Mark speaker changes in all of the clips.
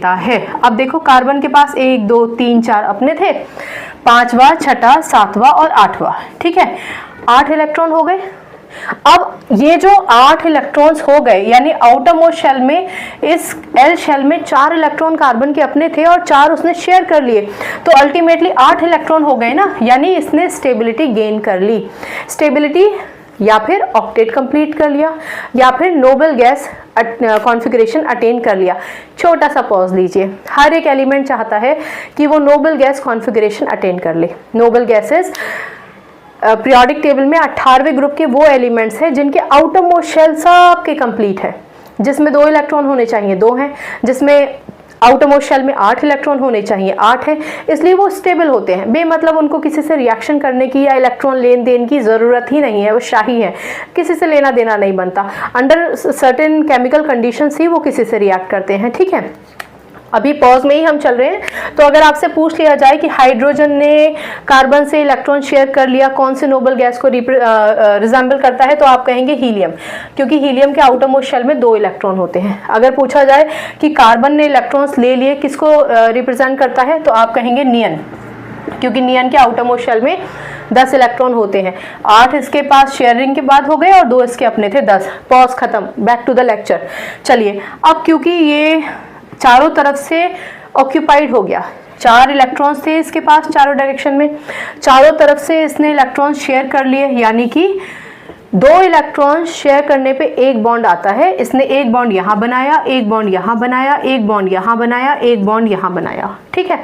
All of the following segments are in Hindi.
Speaker 1: है। अब देखो कार्बन के पास 1 2 3 4 अपने थे, 5वां 6वां 7वां और 8वां, ठीक है, 8 इलेक्ट्रॉन हो गए। अब ये जो 8 इलेक्ट्रॉन्स हो गए, यानी आउटर मोस्ट शेल में, इस एल शेल में 4 इलेक्ट्रॉन कार्बन के अपने थे और 4 उसने शेयर कर लिए, तो अल्टीमेटली 8 इलेक्ट्रॉन हो गए ना, यानी इसने स्टेबिलिटी गेन कर ली। स्टेबिलिटी या फिर ऑक्टेट कंप्लीट कर लिया या फिर नोबल गैस कॉन्फ़िगरेशन अटेन कर लिया। छोटा सा पॉज लीजिए, हर एक एलिमेंट चाहता है कि वो नोबल गैस कॉन्फ़िगरेशन अटेन कर ले। नोबल गैसेस पीरियोडिक टेबल में 18वें ग्रुप के वो एलिमेंट्स हैं जिनके आउटर मोस्ट शेल सबके कंप्लीट है, जिसमें 2 इलेक्ट्रॉन होने चाहिए 2 हैं, जिसमें आउटर मोस्ट शेल में 8 इलेक्ट्रॉन होने चाहिए 8 है, इसलिए वो स्टेबल होते हैं। बेमतलब उनको किसी से रिएक्शन करने की या इलेक्ट्रॉन लेन देन की ज़रूरत ही नहीं है, वो शाही है, किसी से लेना देना नहीं बनता। अंडर सर्टेन केमिकल कंडीशंस ही वो किसी से रिएक्ट करते हैं, ठीक है। अभी पॉज में ही हम चल रहे हैं, तो अगर आपसे पूछ लिया जाए कि हाइड्रोजन ने कार्बन से इलेक्ट्रॉन शेयर कर लिया, कौन से नोबल गैस को रिजेंबल करता है, तो आप कहेंगे हीलियम, क्योंकि हीलियम के आउटर मोस्ट शेल में 2 इलेक्ट्रॉन होते हैं। अगर पूछा जाए कि कार्बन ने इलेक्ट्रॉन्स ले लिए, किसको रिप्रेजेंट करता है, तो आप कहेंगे नियन, क्योंकि नियन के आउटर मोस्ट शेल में 10 इलेक्ट्रॉन होते हैं। 8 इसके पास शेयरिंग के बाद हो गए और 2 इसके अपने थे 10। पॉज खत्म, बैक टू द लेक्चर। चलिए, अब क्योंकि ये चारों तरफ से ऑक्यूपाइड हो गया, 4 इलेक्ट्रॉन्स थे इसके पास चारों डायरेक्शन में, चारों तरफ से इसने इलेक्ट्रॉन शेयर कर लिए, यानी कि 2 इलेक्ट्रॉन शेयर करने पे एक बॉन्ड आता है। इसने एक बॉन्ड यहाँ बनाया, एक बॉन्ड यहाँ बनाया, एक बॉन्ड यहाँ बनाया, एक बॉन्ड यहाँ बनाया, ठीक है।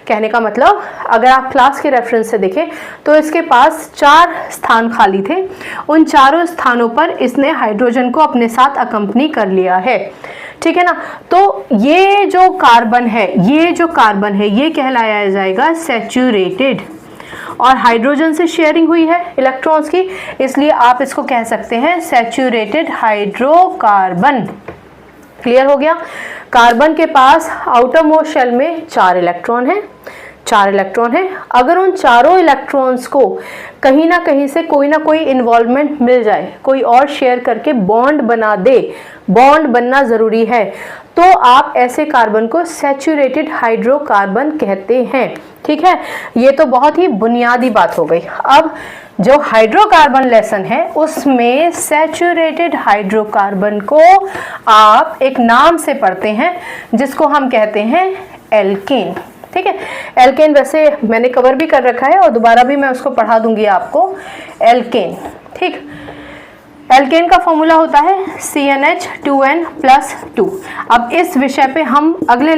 Speaker 1: कहने का मतलब, अगर आप क्लास के रेफरेंस से देखें तो इसके पास 4 स्थान खाली थे, उन चारों स्थानों पर इसने हाइड्रोजन को अपने साथ अकम्पनी कर लिया है, ठीक है ना। तो ये जो कार्बन है, ये कहलाया जाएगा सैचुरेटेड, और हाइड्रोजन से शेयरिंग हुई है इलेक्ट्रॉन्स की, इसलिए आप इसको कह सकते हैं सैचुरेटेड हाइड्रोकार्बन। क्लियर हो गया। कार्बन के पास आउटर मोस्ट शेल में 4 इलेक्ट्रॉन है, 4 इलेक्ट्रॉन है। अगर उन चारों इलेक्ट्रॉन्स को कहीं ना कहीं से कोई ना कोई इन्वॉल्वमेंट मिल जाए, कोई और शेयर करके बॉन्ड बना दे, बॉन्ड बनना जरूरी है, तो आप ऐसे कार्बन को सैचुरेटेड हाइड्रोकार्बन कहते हैं, ठीक है। ये तो बहुत ही बुनियादी बात हो गई। अब जो हाइड्रोकार्बन लेसन है उसमें सैचुरेटेड हाइड्रोकार्बन को आप एक नाम से पढ़ते हैं जिसको हम कहते हैं एल्केन, ठीक है। एल्केन वैसे मैंने कवर भी कर रखा है और दोबारा भी मैं उसको पढ़ा दूंगी आपको, एल्केन, ठीक। एल्केन का फॉर्मूला होता है CnH2n+2। अब इस विषय पे हम अगले